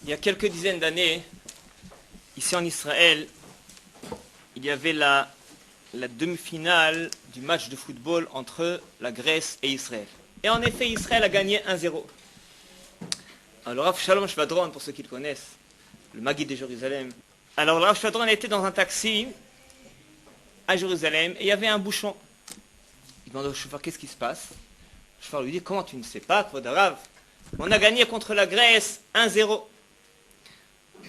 Il y a quelques dizaines d'années, ici en Israël, il y avait la demi-finale du match de football entre la Grèce et Israël. Et en effet, Israël a gagné 1-0. Alors, Rav Shalom Shvadron, pour ceux qui le connaissent, le Maguide de Jérusalem. Alors, Rav Shvadron était dans un taxi à Jérusalem et il y avait un bouchon. Il demande au chauffeur, qu'est-ce qui se passe? Le chauffeur lui dit, comment tu ne sais pas, Kvod Rav? On a gagné contre la Grèce 1-0.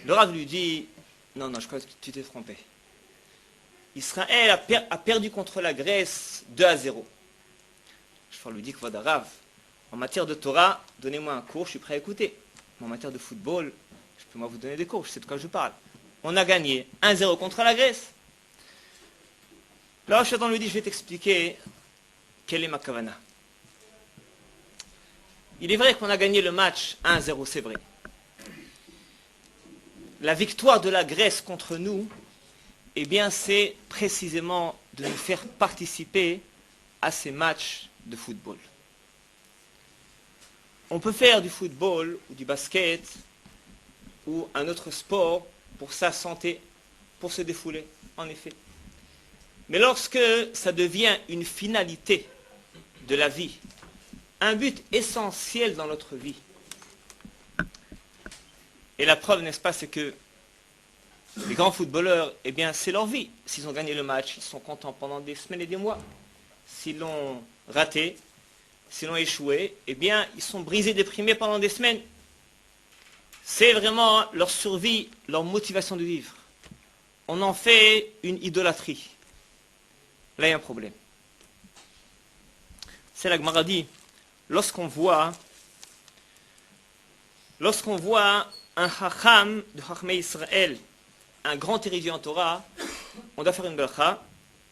Le Rav lui dit, non, je crois que tu t'es trompé. Israël a perdu contre la Grèce 2-0. Le chauffeur lui dit, Kvod Rav, en matière de Torah, donnez-moi un cours, je suis prêt à écouter. Mais en matière de football, je peux moi vous donner des cours, je sais de quoi je parle. On a gagné 1-0 contre la Grèce. Le Rav Shadon lui dit, je vais t'expliquer quelle est ma kavana. Il est vrai qu'on a gagné le match 1-0, c'est vrai. La victoire de la Grèce contre nous, eh bien, c'est précisément de nous faire participer à ces matchs de football. On peut faire du football ou du basket ou un autre sport pour sa santé, pour se défouler, en effet. Mais lorsque ça devient une finalité de la vie, un but essentiel dans notre vie, et la preuve, n'est-ce pas, c'est que les grands footballeurs, eh bien, c'est leur vie. S'ils ont gagné le match, ils sont contents pendant des semaines et des mois. S'ils l'ont raté, s'ils l'ont échoué, eh bien, ils sont brisés, déprimés pendant des semaines. C'est vraiment leur survie, leur motivation de vivre. On en fait une idolâtrie. Là, il y a un problème. C'est la Gemara dit, lorsqu'on voit un Chacham de Chachmei Israël, un grand érudit en Torah, on doit faire une bracha,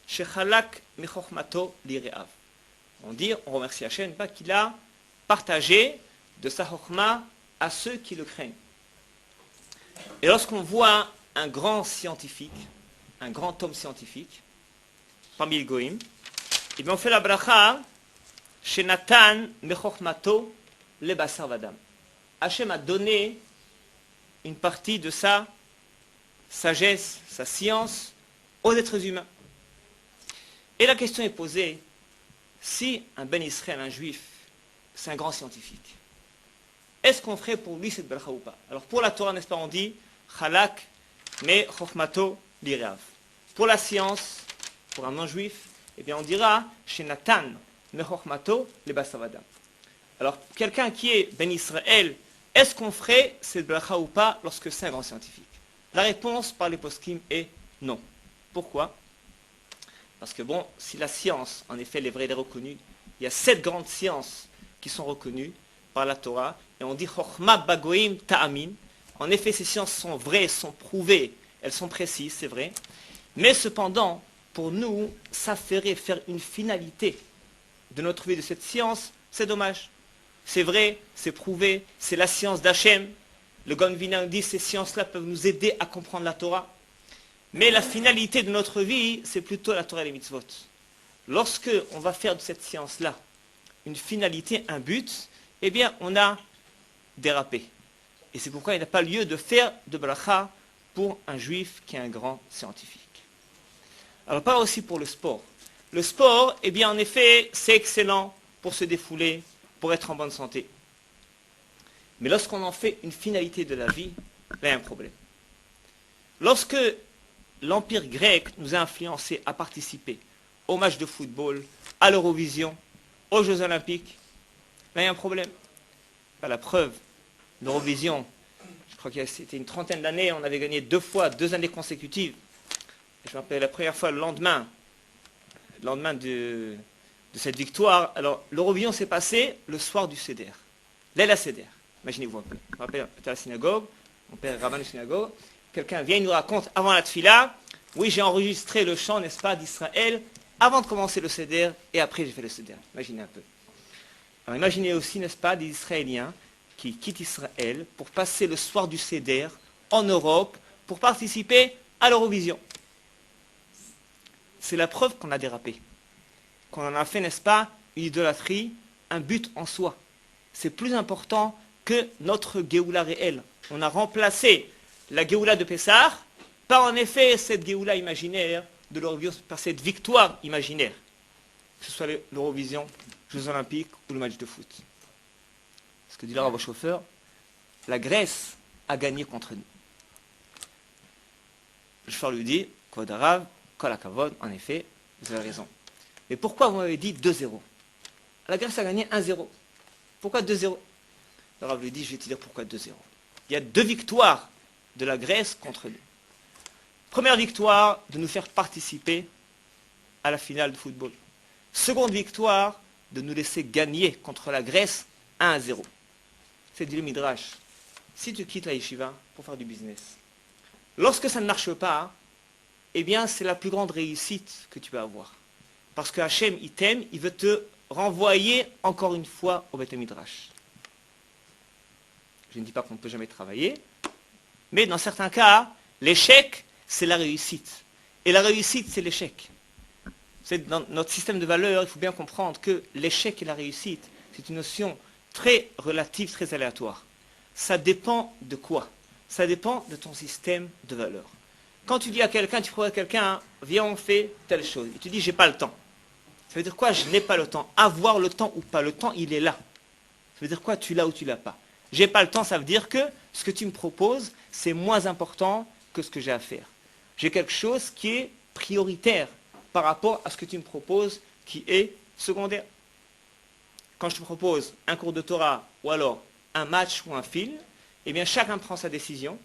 Shechalak Mechochmato Lireav. On dit, on remercie Hachem, qu'il a partagé de sa Chochma à ceux qui le craignent. Et lorsqu'on voit un grand scientifique, un grand homme scientifique, parmi les Goïm, et bien on fait la bracha, Shenatan Mechochmato Le Basar Vadam. Hachem a donné une partie de sa sagesse, sa science aux êtres humains. Et la question est posée, si un Ben Israël, un juif, c'est un grand scientifique, est-ce qu'on ferait pour lui cette bracha ou pas? Alors pour la Torah, n'est-ce pas, on dit Chalak me chokhmato lireav. Pour la science, pour un non-juif, eh bien on dira Shenatan me chokhmato le basavadam. Alors quelqu'un qui est Ben Israël, est-ce qu'on ferait cette bracha ou pas lorsque c'est un grand scientifique? La réponse par les poskim est non. Pourquoi? Parce que bon, si la science, en effet, est vraie, elle est reconnue, il y a 7 grandes sciences qui sont reconnues par la Torah, et on dit Chochma Bagoim Ta'amin. En effet, ces sciences sont vraies, sont prouvées, elles sont précises, c'est vrai. Mais cependant, pour nous, ça ferait faire une finalité de notre vie de cette science, c'est dommage. C'est vrai, c'est prouvé, c'est la science d'Hachem. Le Gaon Vilna dit ces sciences-là peuvent nous aider à comprendre la Torah. Mais la finalité de notre vie, c'est plutôt la Torah et les mitzvot. Lorsque on va faire de cette science-là une finalité, un but, eh bien, on a dérapé. Et c'est pourquoi il n'y a pas lieu de faire de bracha pour un juif qui est un grand scientifique. Alors, pas aussi pour le sport. Le sport, eh bien, en effet, c'est excellent pour se défouler, pour être en bonne santé. Mais lorsqu'on en fait une finalité de la vie, là, il y a un problème. Lorsque l'Empire grec nous a influencés à participer aux matchs de football, à l'Eurovision, aux Jeux Olympiques, là, il y a un problème. Pas la preuve, l'Eurovision, je crois que c'était une trentaine d'années, on avait gagné 2 fois, 2 années consécutives. Je me rappelle la première fois, le lendemain de cette victoire. Alors, l'Eurovision s'est passé le soir du Seder. L'aile à Seder. Imaginez-vous un peu. Je me rappelle, à la synagogue, mon père est rabbin de synagogue, quelqu'un vient et nous raconte avant la tfila, oui, j'ai enregistré le chant, n'est-ce pas, d'Israël, avant de commencer le Seder, et après j'ai fait le Seder. Imaginez un peu. Alors imaginez aussi, n'est-ce pas, des Israéliens qui quittent Israël pour passer le soir du Seder en Europe, pour participer à l'Eurovision. C'est la preuve qu'on a dérapé. Qu'on en a fait, n'est-ce pas, une idolâtrie, un but en soi. C'est plus important que notre Géoula réelle. On a remplacé la Géoula de Pessah par en effet cette Géoula imaginaire de l'Eurovision, par cette victoire imaginaire, que ce soit l'Eurovision, Jeux Olympiques ou le match de foot. Ce que dit le Rav au chauffeur, la Grèce a gagné contre nous. Le chauffeur lui dit, Kvod Harav, Kol HaKavod, en effet, vous avez raison. Mais pourquoi vous m'avez dit 2-0? La Grèce a gagné 1-0. Pourquoi 2-0? Le Rav lui dit, je vais te dire pourquoi 2-0. Il y a 2 victoires de la Grèce contre nous. Première victoire, de nous faire participer à la finale de football. Seconde victoire, de nous laisser gagner contre la Grèce 1-0. C'est dit le Midrash. Si tu quittes la yeshiva pour faire du business, lorsque ça ne marche pas, eh bien c'est la plus grande réussite que tu vas avoir. Parce que Hachem, il t'aime, il veut te renvoyer encore une fois au Beth Midrash. Je ne dis pas qu'on ne peut jamais travailler, mais dans certains cas, l'échec, c'est la réussite. Et la réussite, c'est l'échec. Dans notre système de valeurs, il faut bien comprendre que l'échec et la réussite, c'est une notion très relative, très aléatoire. Ça dépend de quoi? Ça dépend de ton système de valeurs. Quand tu dis à quelqu'un, tu proposes à quelqu'un, viens on fait telle chose, et tu dis j'ai pas le temps. Ça veut dire quoi? Je n'ai pas le temps. Avoir le temps ou pas, le temps il est là. Ça veut dire quoi? Tu l'as ou tu l'as pas. J'ai pas le temps, ça veut dire que ce que tu me proposes, c'est moins important que ce que j'ai à faire. J'ai quelque chose qui est prioritaire par rapport à ce que tu me proposes, qui est secondaire. Quand je te propose un cours de Torah, ou alors un match ou un film, eh bien chacun prend sa décision,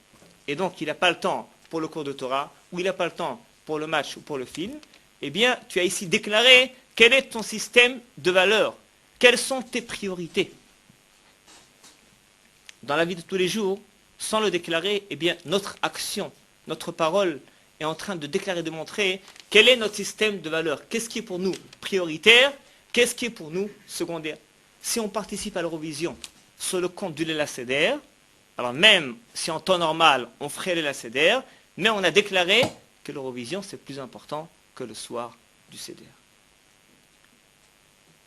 et donc il n'a pas le temps pour le cours de Torah, ou il n'a pas le temps pour le match ou pour le film, eh bien tu as ici déclaré quel est ton système de valeurs, quelles sont tes priorités. Dans la vie de tous les jours, sans le déclarer, eh bien notre action, notre parole est en train de déclarer, de montrer quel est notre système de valeurs, qu'est-ce qui est pour nous prioritaire, qu'est-ce qui est pour nous secondaire. Si on participe à l'Eurovision sur le compte du Leila Seder, alors même si en temps normal on ferait le Leila Seder, mais on a déclaré que l'Eurovision c'est plus important que le soir du Seder.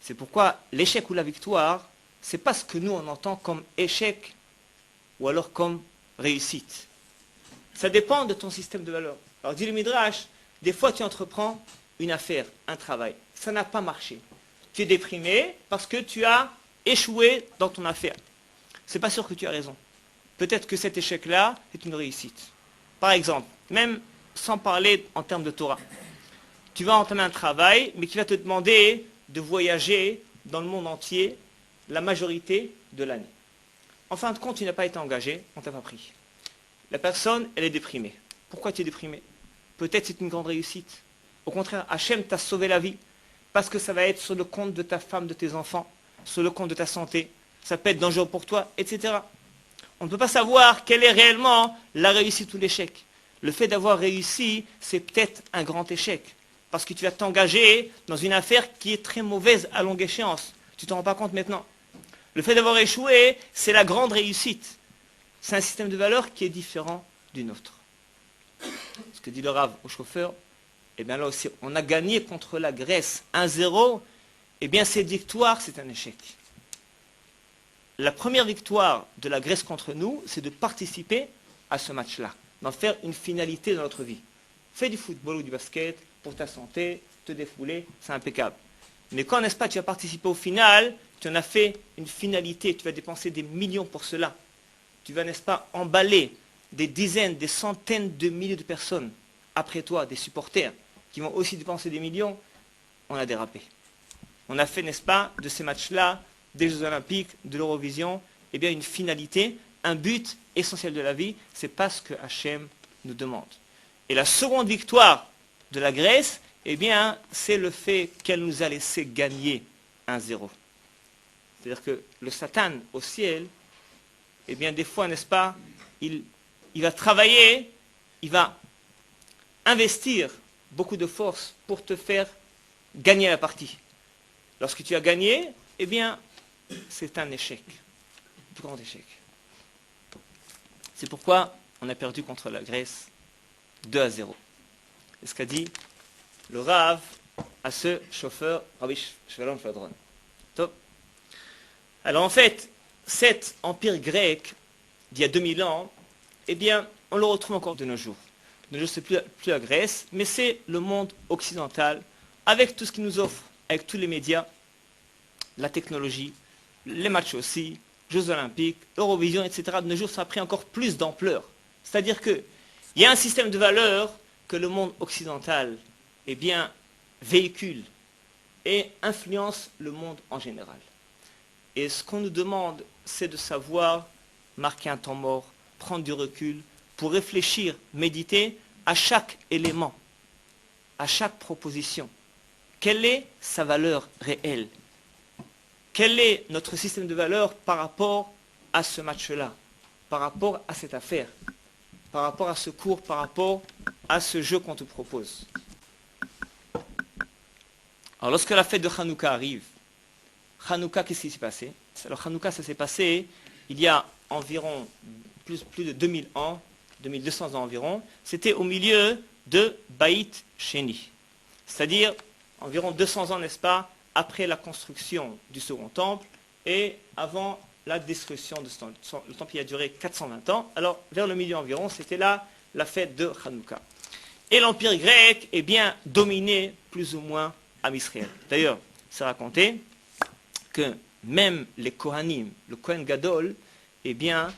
C'est pourquoi l'échec ou la victoire, c'est pas ce que nous on entend comme échec ou alors comme réussite. Ça dépend de ton système de valeurs. Alors dit le Midrash, des fois tu entreprends une affaire, un travail, ça n'a pas marché. Tu es déprimé parce que tu as échoué dans ton affaire. C'est pas sûr que tu as raison. Peut-être que cet échec-là est une réussite. Par exemple, même sans parler en termes de Torah, tu vas entamer un travail, mais qui va te demander de voyager dans le monde entier la majorité de l'année. En fin de compte, tu n'as pas été engagé, on t'a pas pris. La personne, elle est déprimée. Pourquoi tu es déprimé? Peut-être c'est une grande réussite. Au contraire, Hachem t'a sauvé la vie. Parce que ça va être sur le compte de ta femme, de tes enfants, sur le compte de ta santé. Ça peut être dangereux pour toi, etc. On ne peut pas savoir quelle est réellement la réussite ou l'échec. Le fait d'avoir réussi, c'est peut-être un grand échec. Parce que tu vas t'engager dans une affaire qui est très mauvaise à longue échéance. Tu ne t'en rends pas compte maintenant. Le fait d'avoir échoué, c'est la grande réussite. C'est un système de valeurs qui est différent du nôtre. Ce que dit le Rav au chauffeur, eh bien là aussi, on a gagné contre la Grèce 1-0, eh bien cette victoire, c'est un échec. La première victoire de la Grèce contre nous, c'est de participer à ce match-là, d'en faire une finalité dans notre vie. Fais du football ou du basket pour ta santé, te défouler, c'est impeccable. Mais quand, n'est-ce pas, tu as participé au final, tu en as fait une finalité, tu vas dépenser des millions pour cela. Tu vas, n'est-ce pas, emballer des dizaines, des centaines de milliers de personnes après toi, des supporters, qui vont aussi dépenser des millions. On a dérapé. On a fait, n'est-ce pas, de ces matchs-là, des Jeux Olympiques, de l'Eurovision, eh bien une finalité, un but essentiel de la vie, c'est pas ce que Hachem nous demande. Et la seconde victoire de la Grèce, eh bien, c'est le fait qu'elle nous a laissé gagner 1-0. C'est-à-dire que le Satan au ciel, eh bien, des fois, n'est-ce pas, il va travailler, il va investir beaucoup de force pour te faire gagner la partie. Lorsque tu as gagné, eh bien, c'est un échec, un plus grand échec. C'est pourquoi on a perdu contre la Grèce 2-0. C'est ce qu'a dit le Rav à ce chauffeur, Rabbi Shalom Fladron. Top. Alors en fait, cet empire grec d'il y a 2000 ans, eh bien, on le retrouve encore de nos jours. De nos jours, c'est plus la Grèce, mais c'est le monde occidental, avec tout ce qu'il nous offre, avec tous les médias, la technologie, les matchs aussi, Jeux Olympiques, Eurovision, etc. De nos jours, ça a pris encore plus d'ampleur. C'est-à-dire qu'il y a un système de valeurs que le monde occidental, eh bien, véhicule et influence le monde en général. Et ce qu'on nous demande, c'est de savoir marquer un temps mort, prendre du recul, pour réfléchir, méditer à chaque élément, à chaque proposition. Quelle est sa valeur réelle? Quel est notre système de valeurs par rapport à ce match-là, par rapport à cette affaire, par rapport à ce cours, par rapport à ce jeu qu'on te propose? Alors lorsque la fête de Hanouka arrive, Hanouka, qu'est-ce qui s'est passé? Alors Hanouka, ça s'est passé il y a environ plus de 2000 ans, 2200 ans environ. C'était au milieu de Baït Sheni, c'est-à-dire environ 200 ans, n'est-ce pas, après la construction du second temple et avant la destruction de ce temple. Le temple a duré 420 ans. Alors vers le milieu environ, c'était là la fête de Hanouka. Et l'empire grec est bien dominé plus ou moins à Israël. D'ailleurs, c'est raconté que même les Kohanim, le Kohen Gadol, eh bien,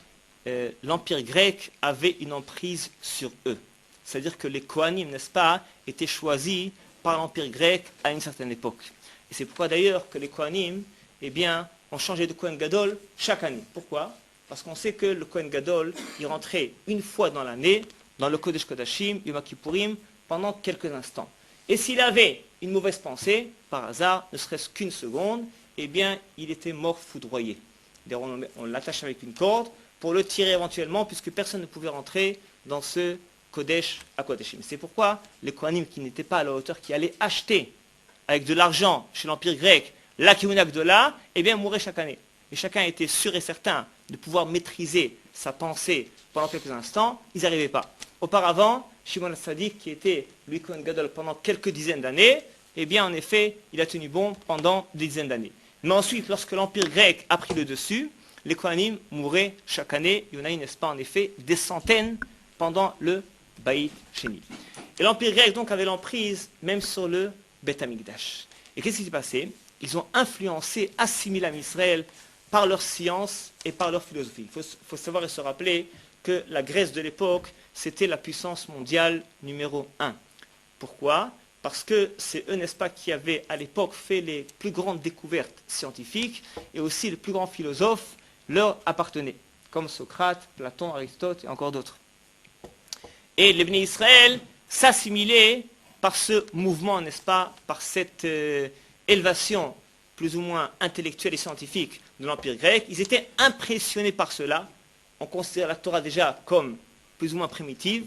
l'empire grec avait une emprise sur eux. C'est-à-dire que les Kohanim, n'est-ce pas, étaient choisis par l'empire grec à une certaine époque. Et c'est pourquoi d'ailleurs que les Kohanim, eh bien, ont changé de Kohen Gadol chaque année. Pourquoi? Parce qu'on sait que le Kohen Gadol, il rentrait une fois dans l'année dans le Kodesh Kodashim, Yom Kippourim, pendant quelques instants. Et s'il avait une mauvaise pensée, par hasard, ne serait-ce qu'une seconde, eh bien, il était mort foudroyé. D'ailleurs, on l'attache avec une corde pour le tirer éventuellement, puisque personne ne pouvait rentrer dans ce Kodesh à Kodashim. C'est pourquoi les Kohanim qui n'étaient pas à la hauteur, qui allaient acheter avec de l'argent chez l'Empire grec la Kihuna Gdola, eh bien, mouraient chaque année. Et chacun était sûr et certain de pouvoir maîtriser sa pensée pendant quelques instants, ils n'y arrivaient pas. Auparavant, Shimon HaTzadik, qui était lui Kohen Gadol pendant quelques dizaines d'années, eh bien, en effet, il a tenu bon pendant des dizaines d'années. Mais ensuite, lorsque l'Empire grec a pris le dessus, les Kohanim mouraient chaque année. Il y en a eu, n'est-ce pas, en effet, des centaines pendant le Baït Sheni. Et l'Empire grec, donc, avait l'emprise même sur le Beth Amikdash. Et qu'est-ce qui s'est passé? Ils ont influencé, assimilé à Israël par leur science et par leur philosophie. Il faut savoir et se rappeler que la Grèce de l'époque, c'était la puissance mondiale numéro 1. Pourquoi? Parce que c'est eux, n'est-ce pas, qui avaient à l'époque fait les plus grandes découvertes scientifiques et aussi les plus grands philosophes leur appartenaient, comme Socrate, Platon, Aristote et encore d'autres. Et les Bnei Israël s'assimilaient par ce mouvement, n'est-ce pas, par cette élévation plus ou moins intellectuelle et scientifique de l'Empire grec. Ils étaient impressionnés par cela. On considère la Torah déjà comme plus ou moins primitive,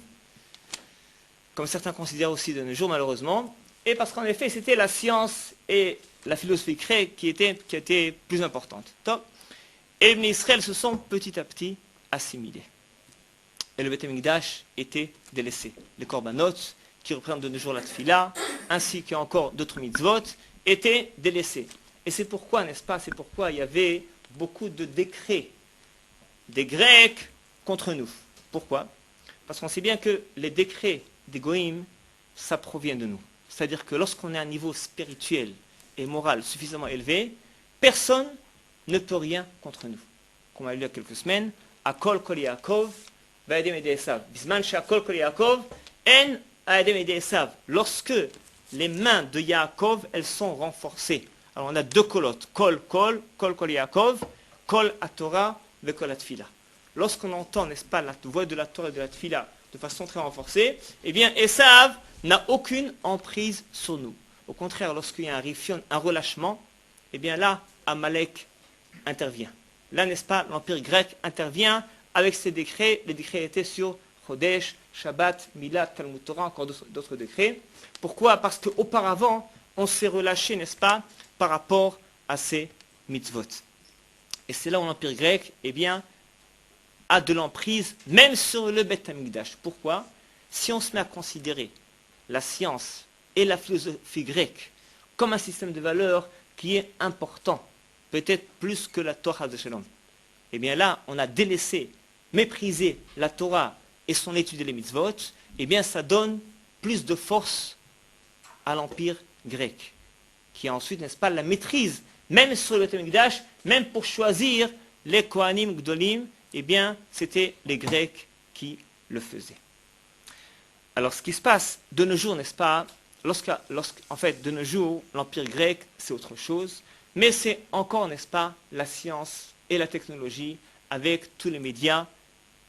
comme certains considèrent aussi de nos jours malheureusement, et parce qu'en effet c'était la science et la philosophie grecque qui étaient plus importantes. Top. Et les Bnei Israël se sont petit à petit assimilés. Et le Beth Amikdash était délaissé. Les korbanot, qui représentent de nos jours la tfila, ainsi qu'encore d'autres mitzvot, étaient délaissés. Et c'est pourquoi, n'est-ce pas, c'est pourquoi il y avait beaucoup de décrets des Grecs contre nous. Pourquoi? Parce qu'on sait bien que les décrets des Goïm, ça provient de nous. C'est-à-dire que lorsqu'on est à un niveau spirituel et moral suffisamment élevé, personne ne peut rien contre nous. Comme on a lu il y a quelques semaines, Akol Kol Yaakov, Va'edem Ede Esav. Bisman She'akol Kol Yaakov, En Va'edem Ede Esav. Lorsque les mains de Yaakov, elles sont renforcées. Alors on a deux colottes, Kol Kol Yaakov, Kol Atorah, Kol Atfila. Lorsqu'on entend, n'est-ce pas, la voix de la Torah et de la Tfila de façon très renforcée, eh bien, Esav n'a aucune emprise sur nous. Au contraire, lorsqu'il y a un rifion, un relâchement, eh bien là, Amalek intervient. Là, n'est-ce pas, l'Empire grec intervient avec ses décrets. Les décrets étaient sur Chodesh, Shabbat, Milat, Talmud Torah, encore d'autres décrets. Pourquoi? Parce qu'auparavant, on s'est relâché, n'est-ce pas, par rapport à ces mitzvot. Et c'est là où l'Empire grec, eh bien, a de l'emprise, même sur le Beth Amikdash. Pourquoi? Si on se met à considérer la science et la philosophie grecque comme un système de valeurs qui est important, peut-être plus que la Torah de Shalom. eh bien là, on a délaissé, méprisé la Torah et son étude des mitzvot, eh bien ça donne plus de force à l'empire grec, qui a ensuite, n'est-ce pas, la maîtrise, même sur le Beth Amikdash, même pour choisir les Kohanim Gdolim, eh bien c'était les Grecs qui le faisaient. Alors ce qui se passe de nos jours, n'est-ce pas, en fait, de nos jours, l'empire grec, c'est autre chose, mais c'est encore, n'est-ce pas, la science et la technologie avec tous les médias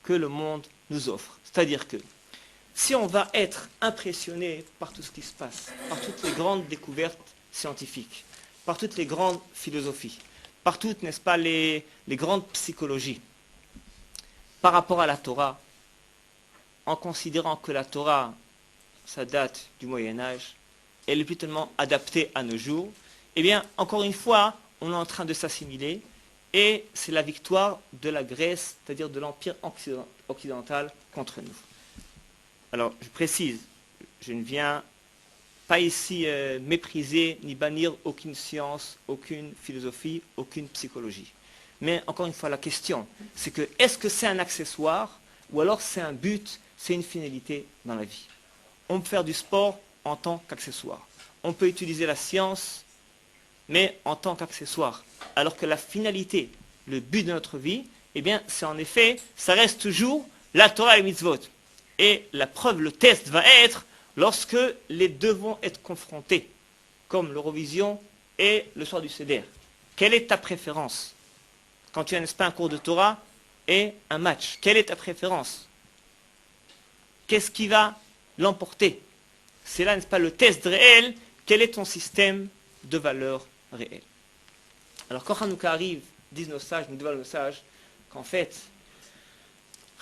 que le monde nous offre. C'est-à-dire que si on va être impressionné par tout ce qui se passe, par toutes les grandes découvertes scientifiques, par toutes les grandes philosophies, par toutes, n'est-ce pas, les grandes psychologies, par rapport à la Torah, en considérant que la Torah, ça date du Moyen-Âge, elle est plus tellement adaptée à nos jours, eh bien, encore une fois, on est en train de s'assimiler, et c'est la victoire de la Grèce, c'est-à-dire de l'Empire occidental contre nous. Alors, je précise, je ne viens pas ici mépriser ni bannir aucune science, aucune philosophie, aucune psychologie. Mais encore une fois, la question, c'est que est-ce que c'est un accessoire ou alors c'est un but, c'est une finalité dans la vie? On peut faire du sport en tant qu'accessoire. On peut utiliser la science, mais en tant qu'accessoire. Alors que la finalité, le but de notre vie, eh bien, c'est en effet, ça reste toujours la Torah et les mitzvot. Et la preuve, le test va être lorsque les deux vont être confrontés, comme l'Eurovision et le soir du Seder. Quelle est ta préférence quand tu as, n'est-ce pas, un cours de Torah et un match? Quelle est ta préférence? Qu'est-ce qui va l'emporter? C'est là, n'est-ce pas, le test réel. Quel est ton système de valeurs réelles? Alors quand Hanouka arrive, disent nos sages, nous disent nos sages, qu'en fait,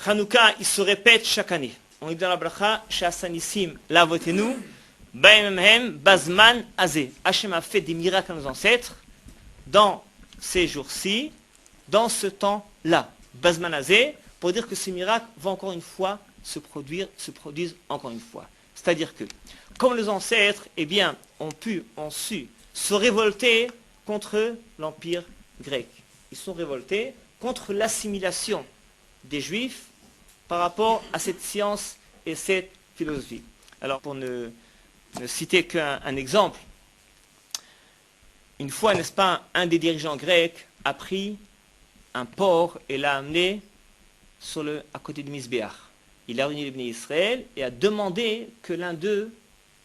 Hanouka, il se répète chaque année. On dit dans la bracha, Shasanissim, la votez-nous, Baemhem, Bazman, Azé. Hachem a fait des miracles à nos ancêtres dans ces jours-ci, dans ce temps-là. Bazman, Azé, pour dire que ces miracles vont encore une fois se produisent encore une fois. C'est-à-dire que, comme les ancêtres, eh bien, ont su se révolter contre l'empire grec. Ils sont révoltés contre l'assimilation des Juifs par rapport à cette science et cette philosophie. Alors, pour ne citer qu'un exemple, une fois, n'est-ce pas, un des dirigeants grecs a pris un porc et l'a amené à côté du Misbéach. Il a réuni les Bnei Israël et a demandé que l'un d'eux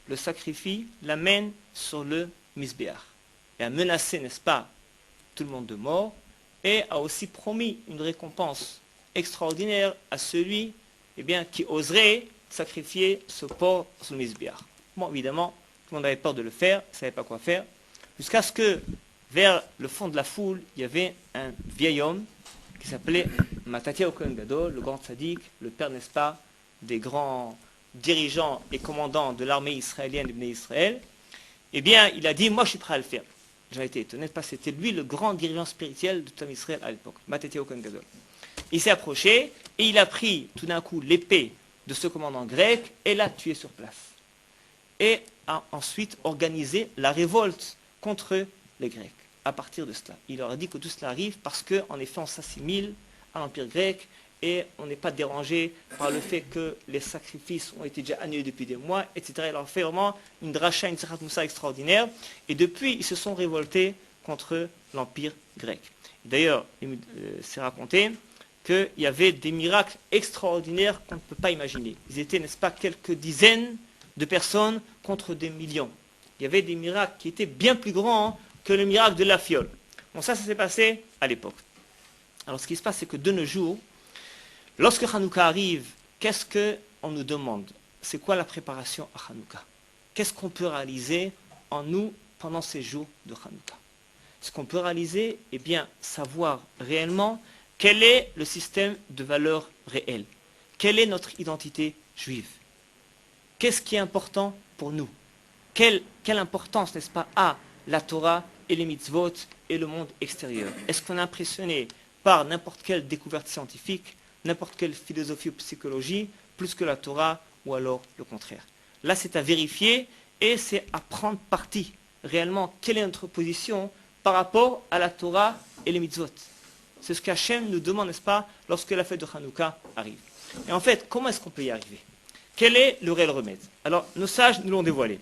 le sacrifie, l'amène sur le Misbéach. Et a menacé, n'est-ce pas, tout le monde de mort, et a aussi promis une récompense extraordinaire à celui, eh bien, qui oserait sacrifier ce porc sur le Misbéach. Bon, évidemment, tout le monde avait peur de le faire, ne savait pas quoi faire, jusqu'à ce que, vers le fond de la foule, il y avait un vieil homme qui s'appelait Mattatyahu Kohen Gadol, le grand tzaddik, le père, n'est-ce pas, des grands dirigeants et commandants de l'armée israélienne de Bnei Israël. Eh bien, il a dit, moi je suis prêt à le faire. J'ai été étonné, parce que c'était lui le grand dirigeant spirituel de Tam Israël à l'époque, Mattatyahu Kohen Gadol. Il s'est approché et il a pris tout d'un coup l'épée de ce commandant grec et l'a tué sur place. Et a ensuite organisé la révolte contre les Grecs. À partir de cela, il leur a dit que tout cela arrive parce qu'en effet on s'assimile à l'empire grec et on n'est pas dérangé par le fait que les sacrifices ont été déjà annulés depuis des mois, etc. Il leur a fait vraiment une dracha, une Serat Moussa extraordinaire, et depuis ils se sont révoltés contre l'empire grec. D'ailleurs, c'est raconté qu'il y avait des miracles extraordinaires qu'on ne peut pas imaginer. Ils étaient, n'est-ce pas, quelques dizaines de personnes contre des millions. Il y avait des miracles qui étaient bien plus grands que le miracle de la fiole. Bon, ça s'est passé à l'époque. Alors, ce qui se passe, c'est que de nos jours, lorsque Hanouka arrive, qu'est-ce qu'on nous demande? C'est quoi la préparation à Hanouka? Qu'est-ce qu'on peut réaliser en nous pendant ces jours de Hanouka? Ce qu'on peut réaliser, eh bien, savoir réellement quel est le système de valeurs réel. Quelle est notre identité juive? Qu'est-ce qui est important pour nous? Quelle importance, n'est-ce pas, a la Torah et les mitzvot et le monde extérieur? Est-ce qu'on est impressionné par n'importe quelle découverte scientifique, n'importe quelle philosophie ou psychologie, plus que la Torah, ou alors le contraire? Là, c'est à vérifier et c'est à prendre parti. Réellement, quelle est notre position par rapport à la Torah et les mitzvot? C'est ce qu'Hachem nous demande, n'est-ce pas, lorsque la fête de Hanouka arrive. Et en fait, comment est-ce qu'on peut y arriver? Quel est le réel remède? Alors, nos sages nous l'ont dévoilé.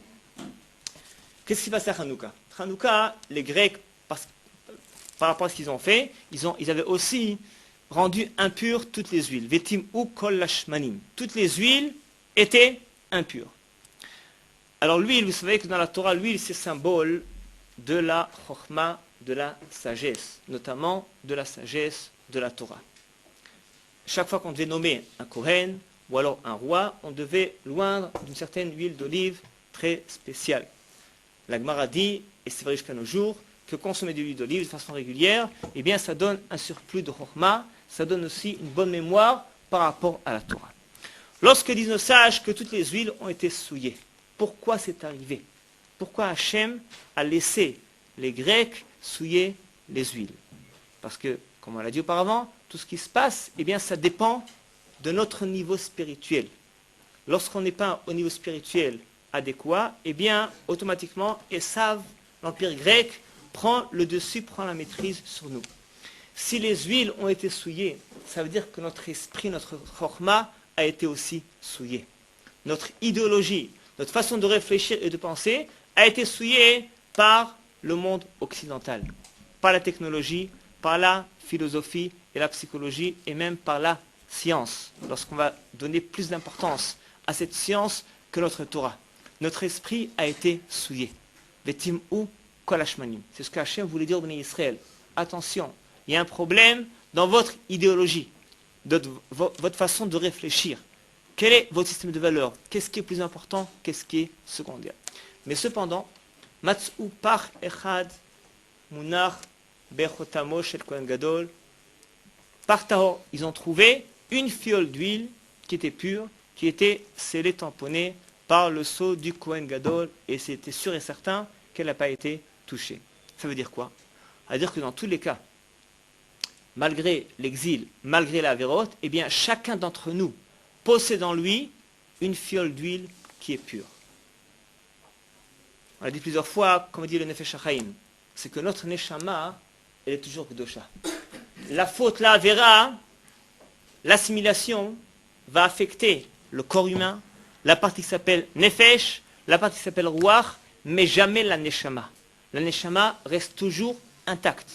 Qu'est-ce qui passe à Hanouka? Hanouka, les Grecs, par rapport à ce qu'ils ont fait, ils avaient aussi rendu impures toutes les huiles. Vetim ou kol lashmanim. Toutes les huiles étaient impures. Alors l'huile, vous savez que dans la Torah, l'huile, c'est symbole de la chokhma, de la sagesse, notamment de la sagesse de la Torah. Chaque fois qu'on devait nommer un Kohen ou alors un roi, on devait loindre d'une certaine huile d'olive très spéciale. La Gemara dit, et c'est vrai jusqu'à nos jours, que consommer de l'huile d'olive de façon régulière, eh bien ça donne un surplus de chokhma, ça donne aussi une bonne mémoire par rapport à la Torah. Lorsque disent nos sages que toutes les huiles ont été souillées, pourquoi c'est arrivé? Pourquoi Hachem a laissé les Grecs souiller les huiles? Parce que, comme on l'a dit auparavant, tout ce qui se passe, eh bien, ça dépend de notre niveau spirituel. Lorsqu'on n'est pas au niveau spirituel adéquat, eh bien, automatiquement, Esav, l'empire grec, prend le dessus, prend la maîtrise sur nous. Si les huiles ont été souillées, ça veut dire que notre esprit, notre chokhma a été aussi souillé. Notre idéologie, notre façon de réfléchir et de penser a été souillée par le monde occidental, par la technologie, par la philosophie et la psychologie et même par la science. Lorsqu'on va donner plus d'importance à cette science que notre Torah, notre esprit a été souillé. Vetim ou kolashmanim. C'est ce qu'Hachem voulait dire au Béni Israël. Attention, il y a un problème dans votre idéologie, votre façon de réfléchir. Quel est votre système de valeurs? Qu'est-ce qui est plus important? Qu'est-ce qui est secondaire? Mais cependant, Matz'u par echad munach bechotamo shel Kohen Gadol. Par tahor, ils ont trouvé une fiole d'huile qui était pure, qui était scellée, tamponnée par le sceau du Kohen Gadol, et c'était sûr et certain qu'elle n'a pas été touchée. Ça veut dire quoi? Ça veut dire que dans tous les cas, malgré l'exil, malgré la vérote, eh bien chacun d'entre nous possède en lui une fiole d'huile qui est pure. On l'a dit plusieurs fois, comme dit le Nefesh HaChaim, c'est que notre Neshama, elle est toujours Kedosha. La faute, la Avera, l'assimilation, va affecter le corps humain, la partie qui s'appelle Nefesh, la partie qui s'appelle Ruach, mais jamais la Neshama. La Neshama reste toujours intacte.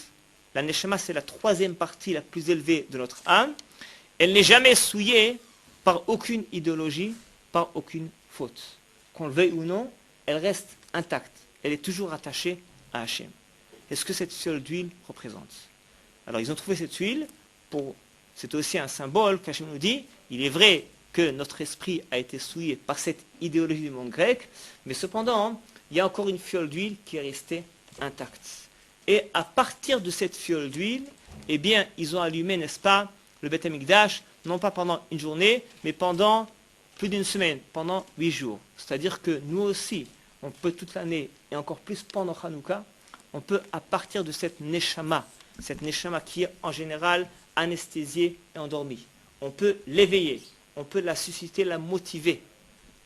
La Neshama, c'est la troisième partie la plus élevée de notre âme. Elle n'est jamais souillée par aucune idéologie, par aucune faute. Qu'on le veuille ou non, elle reste intacte. Elle est toujours attachée à Hachem. Est-ce que cette fiole d'huile représente? Alors ils ont trouvé cette huile, c'est aussi un symbole qu'Hachem nous dit, il est vrai que notre esprit a été souillé par cette idéologie du monde grec, mais cependant, il y a encore une fiole d'huile qui est restée intacte. Et à partir de cette fiole d'huile, eh bien, ils ont allumé, n'est-ce pas, le Beth Amikdash, non pas pendant une journée, mais pendant plus d'une semaine, pendant 8 jours. C'est-à-dire que nous aussi, on peut toute l'année, et encore plus pendant Hanouka, on peut, à partir de cette neshama qui est en général anesthésiée et endormie, on peut l'éveiller, on peut la susciter, la motiver,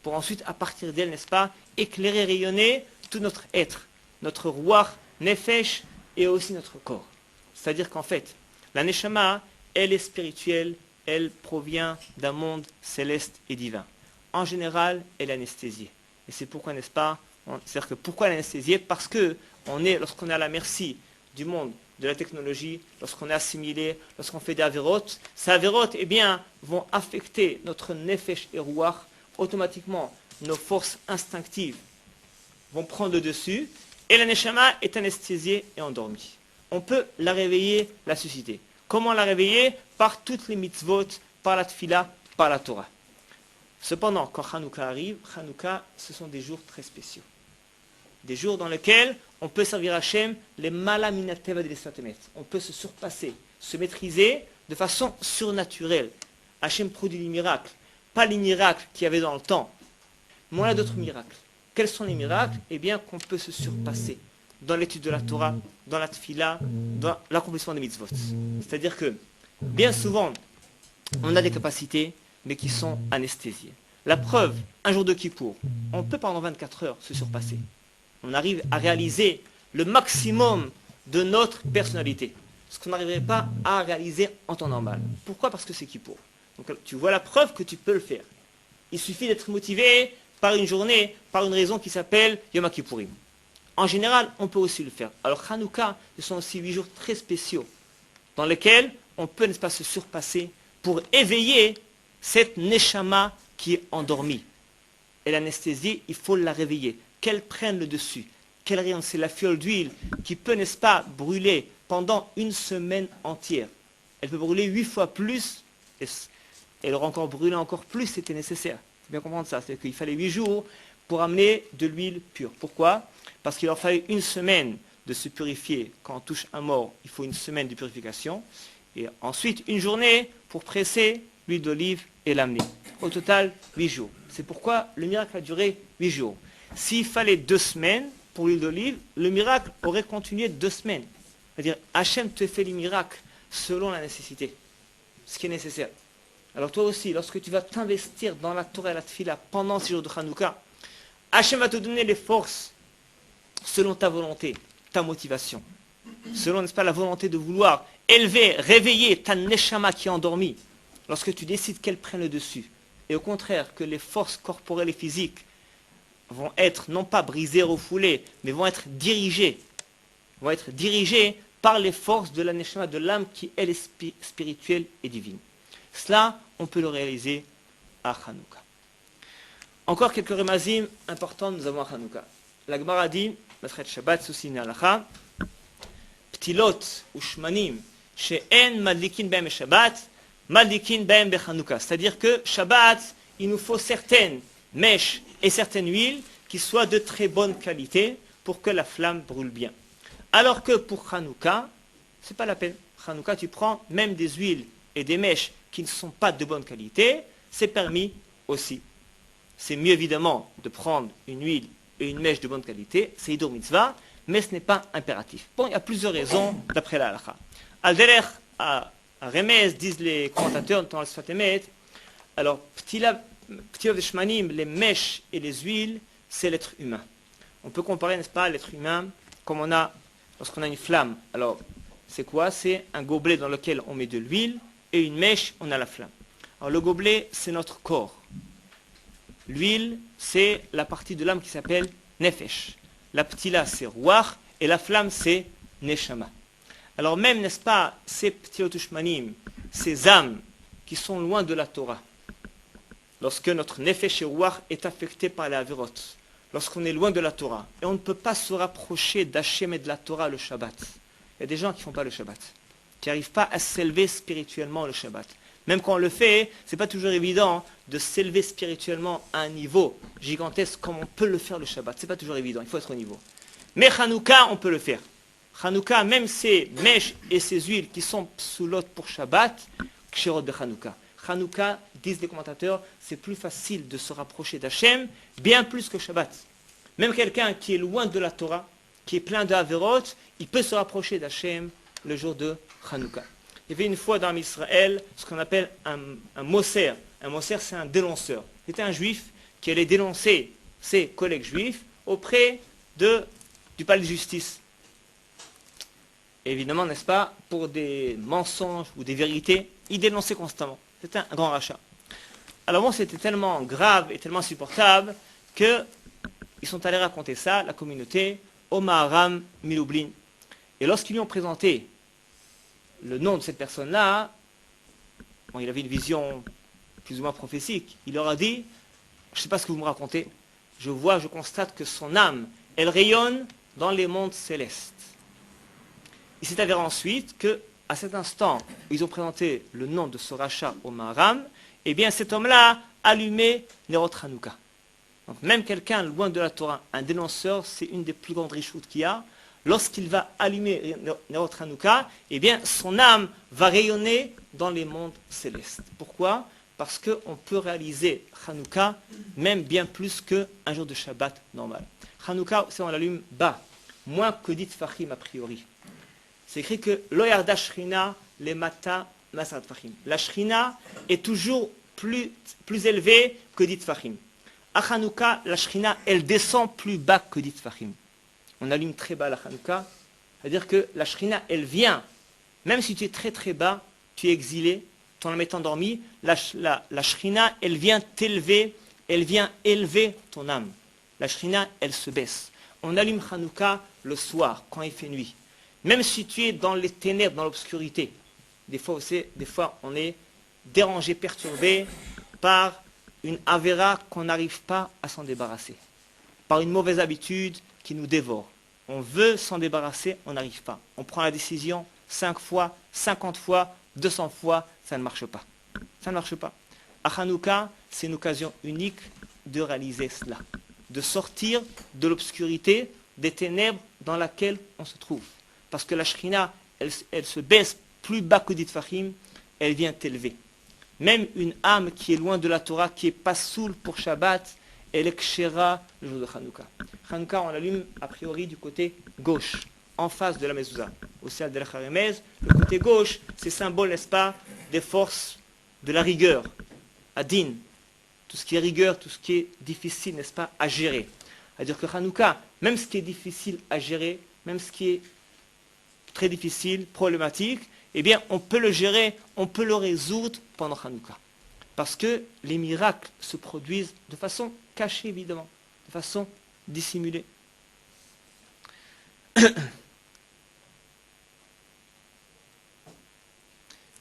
pour ensuite, à partir d'elle, n'est-ce pas, éclairer, rayonner tout notre être, notre ruach, nefesh, et aussi notre corps. C'est-à-dire qu'en fait, la neshama, elle est spirituelle, elle provient d'un monde céleste et divin. En général, elle est anesthésiée. Et c'est pourquoi, n'est-ce pas, c'est-à-dire que pourquoi l'anesthésier? Parce que lorsqu'on est à la merci du monde, de la technologie, lorsqu'on est assimilé, lorsqu'on fait des avérotes, ces avérotes, eh bien, vont affecter notre nefesh et ruach. Automatiquement, nos forces instinctives vont prendre le dessus, et la neshama est anesthésiée et endormie. On peut la réveiller, la susciter. Comment la réveiller? Par toutes les mitzvot, par la tfila, par la Torah. Cependant, quand Hanouka arrive, Hanouka, ce sont des jours très spéciaux. Des jours dans lesquels on peut servir Hachem, les malaminateva de l'Estatemet. On peut se surpasser, se maîtriser de façon surnaturelle. Hachem produit des miracles. Pas les miracles qu'il y avait dans le temps, mais on a d'autres miracles. Quels sont les miracles? Eh bien, qu'on peut se surpasser dans l'étude de la Torah, dans la tfila, dans l'accomplissement des mitzvot. C'est-à-dire que, bien souvent, on a des capacités, mais qui sont anesthésiées. La preuve, un jour de Kippour, on peut pendant 24 heures se surpasser. On arrive à réaliser le maximum de notre personnalité. ce qu'on n'arriverait pas à réaliser en temps normal. Pourquoi? Parce que c'est Kippour. Donc tu vois la preuve que tu peux le faire. Il suffit d'être motivé par une journée, par une raison qui s'appelle Yom Kippourim. En général, on peut aussi le faire. Alors Hanouka, ce sont aussi 8 jours très spéciaux dans lesquels on peut, n'est-ce pas, se surpasser pour éveiller cette neshama qui est endormie. Et l'anesthésie, il faut la réveiller, qu'elle prenne le dessus, qu'elle rayonne. C'est la fiole d'huile qui peut, n'est-ce pas, brûler pendant une semaine entière. Elle peut brûler 8 fois plus, et elle aura encore brûlé encore plus si c'était nécessaire. Il faut bien comprendre ça, c'est qu'il fallait 8 jours pour amener de l'huile pure. Pourquoi? Parce qu'il leur fallait une semaine de se purifier. Quand on touche un mort, il faut une semaine de purification. Et ensuite, une journée pour presser l'huile d'olive et l'amener. Au total, 8 jours. C'est pourquoi le miracle a duré 8 jours. S'il fallait 2 semaines pour l'huile d'olive, le miracle aurait continué 2 semaines. C'est-à-dire, Hachem te fait les miracles selon la nécessité, ce qui est nécessaire. Alors toi aussi, lorsque tu vas t'investir dans la Torah et la Tfila pendant ces jours de Hanouka, Hachem va te donner les forces selon ta volonté, ta motivation, selon, n'est-ce pas, la volonté de vouloir élever, réveiller ta neshama qui est endormie, lorsque tu décides qu'elle prenne le dessus. Et au contraire, que les forces corporelles et physiques vont être non pas brisées, refoulées, mais vont être dirigées par les forces de la neshama, de l'âme qui, elle, est spirituelle et divine. Cela, on peut le réaliser à Hanouka. Encore quelques remazim importants nous avons à Hanouka. La Gemara dit, Masret Shabbat Sousin Alacha, Ptilot ou Shmanim, she'en madlikin b'hem Shabbat, madlikin b'hem b'Hanouka. C'est-à-dire que Shabbat, il nous faut certaines mèches et certaines huiles qui soient de très bonne qualité pour que la flamme brûle bien. Alors que pour Hanouka, c'est pas la peine. Hanouka, tu prends même des huiles et des mèches qui ne sont pas de bonne qualité, c'est permis aussi. C'est mieux évidemment de prendre une huile et une mèche de bonne qualité, c'est Hidur Mitzvah, mais ce n'est pas impératif. Bon, il y a plusieurs raisons d'après la halakha. Al-Derech, à Remez, disent les commentateurs dans le Sfat Emet, alors, Ptilot de Shmanim, les mèches et les huiles, c'est l'être humain. On peut comparer, n'est-ce pas, l'être humain comme on a, lorsqu'on a une flamme. Alors, c'est quoi? C'est un gobelet dans lequel on met de l'huile et une mèche, on a la flamme. Alors, le gobelet, c'est notre corps. L'huile, c'est la partie de l'âme qui s'appelle Nefesh. La ptila, c'est Ruach, et la flamme, c'est Neshama. Alors même, n'est-ce pas, ces Ptilot Ushmanim, ces âmes qui sont loin de la Torah, lorsque notre Nefesh et Ruach est affecté par la Averot, lorsqu'on est loin de la Torah, et on ne peut pas se rapprocher d'Hachem et de la Torah le Shabbat. Il y a des gens qui ne font pas le Shabbat, qui n'arrivent pas à s'élever spirituellement le Shabbat. Même quand on le fait, ce n'est pas toujours évident de s'élever spirituellement à un niveau gigantesque comme on peut le faire le Shabbat. Ce n'est pas toujours évident, il faut être au niveau. Mais Hanouka, on peut le faire. Hanouka, même ces mèches et ces huiles qui sont psoulot pour Shabbat, kshirot de Hanouka. Hanouka, disent les commentateurs, c'est plus facile de se rapprocher d'Hachem, bien plus que Shabbat. Même quelqu'un qui est loin de la Torah, qui est plein d'Averot, il peut se rapprocher d'Hachem le jour de Hanouka. Il y avait une fois dans Israël ce qu'on appelle un Moser. Un Moser, c'est un dénonceur. C'était un juif qui allait dénoncer ses collègues juifs auprès du palais de justice. Et évidemment, n'est-ce pas, pour des mensonges ou des vérités, il dénonçait constamment. C'était un grand rachat. Alors bon, c'était tellement grave et tellement insupportable qu'ils sont allés raconter ça à la communauté, au Maharam Milublin. Et lorsqu'ils lui ont présenté le nom de cette personne-là, bon, il avait une vision plus ou moins prophétique. Il leur a dit, je ne sais pas ce que vous me racontez, je constate que son âme, elle rayonne dans les mondes célestes. Il s'est avéré ensuite que, à cet instant où ils ont présenté le nom de ce rachat au Maharam, eh bien cet homme-là allumait Nerot Hanouka. Donc même quelqu'un loin de la Torah, un dénonceur, c'est une des plus grandes richoutes qu'il y a. Lorsqu'il va allumer Nerot Hanouka, eh bien son âme va rayonner dans les mondes célestes. Pourquoi? Parce qu'on peut réaliser Hanouka même bien plus qu'un jour de Shabbat normal. Hanouka, c'est on l'allume bas, moins que dit Fahim a priori. C'est écrit que Loyarda Shrina le mata masat Fahim. La Shrina est toujours plus élevée que dit Fahim. À Hanouka, la Shrina, elle descend plus bas que dit Fahim. On allume très bas la Hanouka, c'est-à-dire que la Shrina, elle vient Même si tu es très très bas, tu es exilé, ton âme est endormie, la Shrina, elle vient t'élever, elle vient élever ton âme. La Shrina, elle se baisse. On allume Hanouka le soir, quand il fait nuit. Même si tu es dans les ténèbres, dans l'obscurité, des fois on est dérangé, perturbé par une avéra qu'on n'arrive pas à s'en débarrasser, par une mauvaise habitude qui nous dévore. On veut s'en débarrasser, on n'arrive pas. On prend la décision 5 fois, 50 fois, 200 fois, ça ne marche pas. Ça ne marche pas. À Hanouka, c'est une occasion unique de réaliser cela, de sortir de l'obscurité, des ténèbres dans laquelle on se trouve. Parce que la Shrina, elle se baisse plus bas que dit Fahim, elle vient t'élever. Même une âme qui est loin de la Torah, qui est pas soul pour Shabbat, elle est kshera le jour de Hanouka. Hanouka, on l'allume a priori du côté gauche, en face de la mezouza. Au ciel de la Charemez, le côté gauche, c'est symbole, n'est-ce pas, des forces de la rigueur, Adin, tout ce qui est rigueur, tout ce qui est difficile, n'est-ce pas, à gérer. C'est-à-dire que Hanouka, même ce qui est difficile à gérer, même ce qui est très difficile, problématique, eh bien, on peut le gérer, on peut le résoudre pendant Hanouka. Parce que les miracles se produisent de façon cachée, évidemment, de façon dissimulée.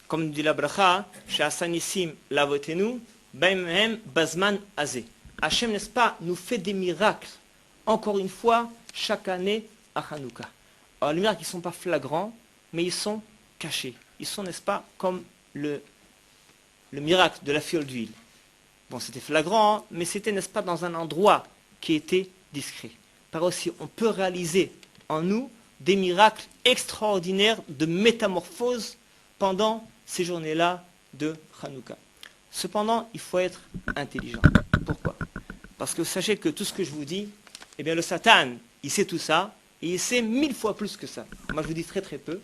Comme dit la bracha, chez Hasanissim lavotenu, Baimhem Bazman Azé. Hachem, n'est-ce pas, nous fait des miracles, encore une fois, chaque année à Hanouka. Alors, les miracles, ils ne sont pas flagrants, mais ils sont cachés. Ils sont, n'est-ce pas, comme le miracle de la fiole d'huile. Bon, c'était flagrant, hein, mais c'était, n'est-ce pas, dans un endroit qui était discret. Par aussi, on peut réaliser en nous des miracles extraordinaires de métamorphose pendant ces journées-là de Hanouka. Cependant, il faut être intelligent. Pourquoi? Parce que sachez que tout ce que je vous dis, eh bien, le Satan, il sait tout ça, et il sait 1000 fois plus que ça. Moi, je vous dis très très peu,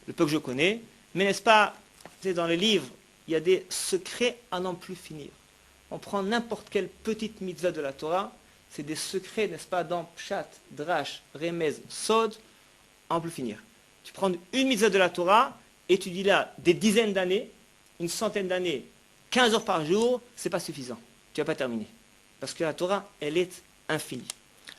le peu que je connais, mais n'est-ce pas, dans les livres, il y a des secrets à n'en plus finir. On prend n'importe quelle petite mitzvah de la Torah, c'est des secrets, n'est-ce pas, dans Pshat, Drash, Remez, Sod, à n'en plus finir. Tu prends une mitzvah de la Torah, et tu dis là, des dizaines d'années, une centaine d'années, 15 heures par jour, c'est pas suffisant. Tu n'as pas terminé. Parce que la Torah, elle est infinie.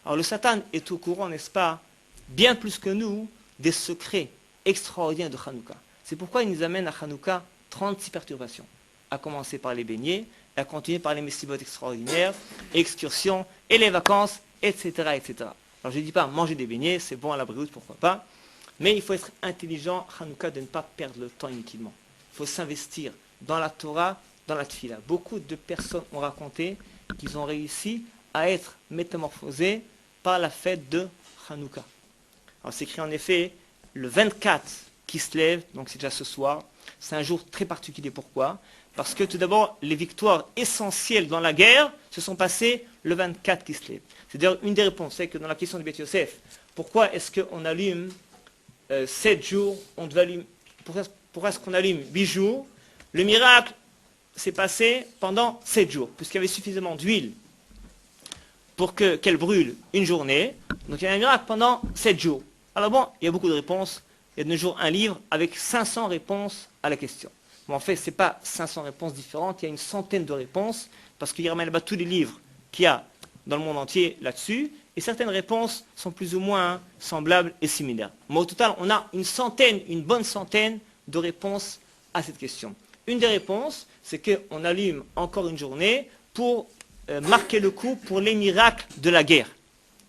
Alors le Satan est au courant, n'est-ce pas, bien plus que nous, des secrets extraordinaires de Hanouka. C'est pourquoi il nous amène à Hanouka 36 perturbations. À commencer par les beignets, et à continuer par les messibotes extraordinaires, excursions, et les vacances, etc., etc. Alors je ne dis pas manger des beignets, c'est bon à la brioute, pourquoi pas. Mais il faut être intelligent, Hanouka, de ne pas perdre le temps inutilement. Il faut s'investir dans la Torah, dans la Tfila. Beaucoup de personnes ont raconté qu'ils ont réussi à être métamorphosés par la fête de Hanouka. Alors c'est écrit en effet le 24 qui se lève, donc c'est déjà ce soir. C'est un jour très particulier. Pourquoi? Parce que tout d'abord, les victoires essentielles dans la guerre se sont passées le 24 qui se lève. C'est d'ailleurs une des réponses. C'est que dans la question de Beth Yosef, pourquoi est-ce qu'on allume 7 jours, pourquoi est-ce qu'on allume 8 jours? Le miracle s'est passé pendant 7 jours, puisqu'il y avait suffisamment d'huile pour qu'elle brûle une journée. Donc il y a un miracle pendant 7 jours. Alors bon, il y a beaucoup de réponses. Il y a de nos jours un livre avec 500 réponses à la question. Bon, en fait, ce n'est pas 500 réponses différentes, il y a une centaine de réponses, parce qu'il y a là-bas tous les livres qu'il y a dans le monde entier là-dessus, et certaines réponses sont plus ou moins semblables et similaires. Mais au total, on a une bonne centaine de réponses à cette question. Une des réponses, c'est qu'on allume encore une journée pour marquer le coup pour les miracles de la guerre,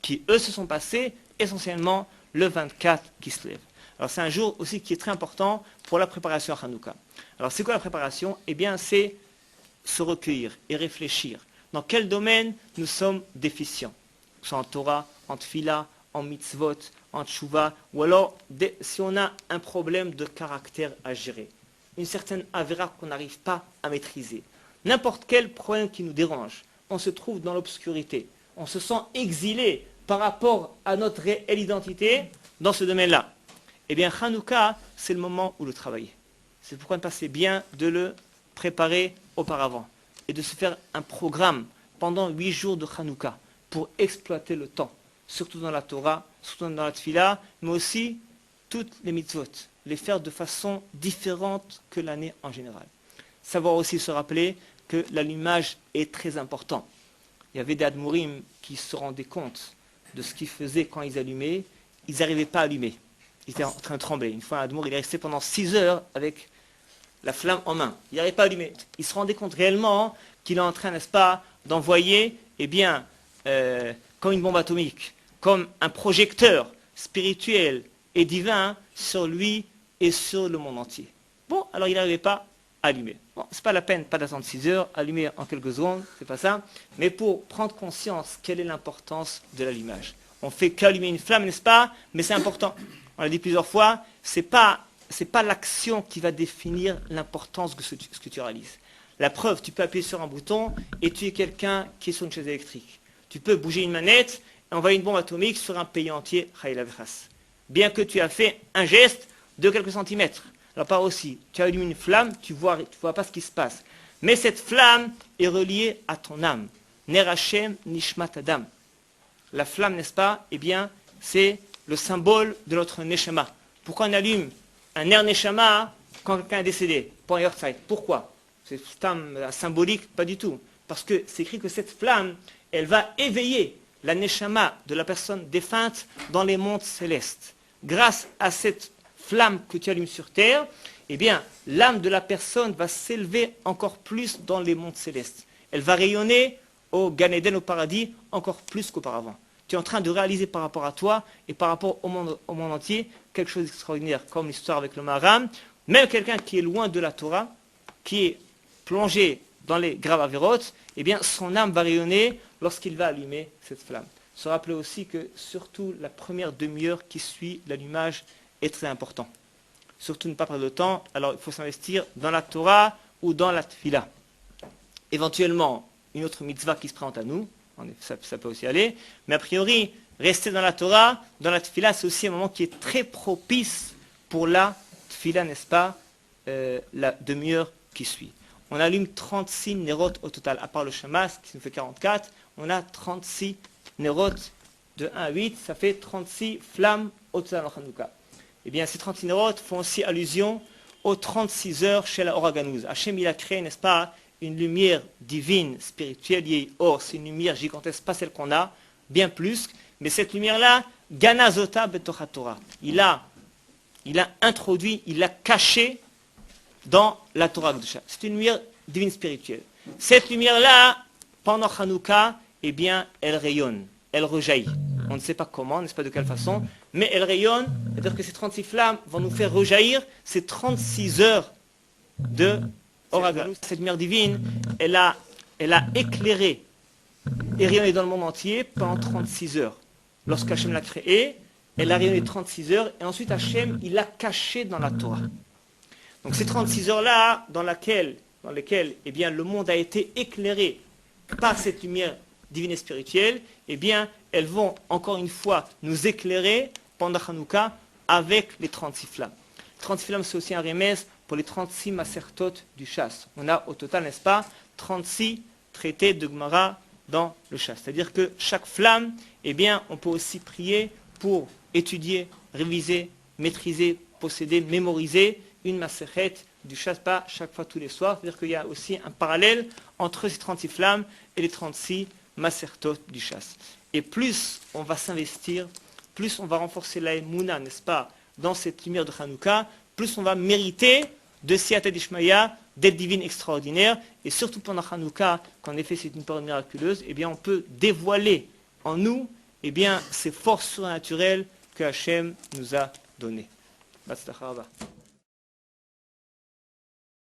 qui eux se sont passés essentiellement le 24 qui se lève. Alors c'est un jour aussi qui est très important pour la préparation à Hanouka. Alors c'est quoi la préparation? Eh bien c'est se recueillir et réfléchir. Dans quel domaine nous sommes déficients? Que ce soit en Torah, en Tfila, en Mitzvot, en Tchouva, ou alors si on a un problème de caractère à gérer, une certaine avéra qu'on n'arrive pas à maîtriser, n'importe quel problème qui nous dérange, on se trouve dans l'obscurité, on se sent exilé par rapport à notre réelle identité dans ce domaine-là. Eh bien, Hanouka, c'est le moment où le travailler. C'est pourquoi c'est bien de le préparer auparavant et de se faire un programme pendant 8 jours de Hanouka pour exploiter le temps, surtout dans la Torah, surtout dans la Tfila, mais aussi toutes les mitzvot. les faire de façon différente que l'année en général. Savoir aussi se rappeler que l'allumage est très important. Il y avait des Admourim qui se rendaient compte de ce qu'ils faisaient quand ils allumaient. Ils n'arrivaient pas à allumer. Ils étaient en train de trembler. Une fois, un Admour, il est resté pendant 6 heures avec la flamme en main. Il n'arrivait pas à allumer. Il se rendait compte réellement qu'il est en train, n'est-ce pas, d'envoyer, comme une bombe atomique, comme un projecteur spirituel et divin sur lui et sur le monde entier. Bon, alors il n'arrivait pas à allumer. Bon, c'est pas la peine, pas d'attendre 6 heures, allumer en quelques secondes, c'est pas ça. Mais pour prendre conscience, quelle est l'importance de l'allumage. On fait qu'allumer une flamme, n'est-ce pas? Mais c'est important. On l'a dit plusieurs fois, c'est pas l'action qui va définir l'importance de ce que tu réalises. La preuve, tu peux appuyer sur un bouton et tu es quelqu'un qui est sur une chaise électrique. Tu peux bouger une manette et envoyer une bombe atomique sur un pays entier, bien que tu as fait un geste de quelques centimètres. Alors pas aussi, tu allumes une flamme, tu vois pas ce qui se passe. Mais cette flamme est reliée à ton âme. Ner Hashem Nishmat Adam. La flamme, n'est-ce pas? Eh bien, c'est le symbole de notre Neshama. Pourquoi on allume un Ner Neshama quand quelqu'un est décédé? Pour un Yortzeit. Pourquoi? C'est symbolique? Pas du tout. Parce que c'est écrit que cette flamme, elle va éveiller la Neshama de la personne défunte dans les mondes célestes. Grâce à cette flamme que tu allumes sur terre, eh bien, l'âme de la personne va s'élever encore plus dans les mondes célestes. Elle va rayonner au Gan Eden, au paradis, encore plus qu'auparavant. Tu es en train de réaliser par rapport à toi et par rapport au monde entier quelque chose d'extraordinaire, comme l'histoire avec le Maharam. Même quelqu'un qui est loin de la Torah, qui est plongé dans les graves avérotes, eh bien, son âme va rayonner lorsqu'il va allumer cette flamme. Se rappeler aussi que surtout la première demi-heure qui suit l'allumage est très important. Surtout ne pas perdre de temps, alors il faut s'investir dans la Torah ou dans la Tfila. Éventuellement, une autre mitzvah qui se présente à nous, ça peut aussi aller, mais a priori, rester dans la Torah, dans la Tfila, c'est aussi un moment qui est très propice pour la Tfila, n'est-ce pas, la demi-heure qui suit. On allume 36 nérotes au total, à part le Shamas, qui nous fait 44, on a 36 nérotes de 1 à 8, ça fait 36 flammes au total en Hanouka. Eh bien, ces 36 nérotes font aussi allusion aux 36 heures chez la Oraganouz. Hachem, il a créé, n'est-ce pas, une lumière divine, spirituelle, or, c'est une lumière gigantesque, pas celle qu'on a, bien plus, mais cette lumière-là, Ganazota Betocha Torah. Il a introduit, il l'a caché dans la Torah Kedusha. C'est une lumière divine spirituelle. Cette lumière-là, pendant Hanouka, eh bien, elle rayonne, elle rejaillit. On ne sait pas comment, on ne sait pas de quelle façon, mais elle rayonne, c'est-à-dire que ces 36 flammes vont nous faire rejaillir ces 36 heures de Oragan. Cette lumière divine, elle a éclairé et rayonné dans le monde entier pendant 36 heures. Lorsqu'Hachem l'a créée, elle a rayonné 36 heures, et ensuite Hachem, il l'a cachée dans la Torah. Donc ces 36 heures-là, dans lesquelles eh bien, le monde a été éclairé par cette lumière divine et spirituelle, eh bien, elles vont encore une fois nous éclairer pendant Hanouka avec les 36 flammes. Les 36 flammes, c'est aussi un remède pour les 36 masertot du chasse. On a au total, n'est-ce pas, 36 traités de Gemara dans le chasse. C'est-à-dire que chaque flamme, eh bien, on peut aussi prier pour étudier, réviser, maîtriser, posséder, mémoriser une maserhet du chasse, pas chaque fois tous les soirs. C'est-à-dire qu'il y a aussi un parallèle entre ces 36 flammes et les 36 masertot du chasse. Et plus on va s'investir, plus on va renforcer la émouna, n'est-ce pas, dans cette lumière de Hanouka, plus on va mériter de Siyata d'Ishmaïa, d'être divine extraordinaire, et surtout pendant Hanouka, qu'en effet c'est une période miraculeuse, eh bien on peut dévoiler en nous, eh bien, ces forces surnaturelles que Hachem nous a données. Batzlacha Rabba.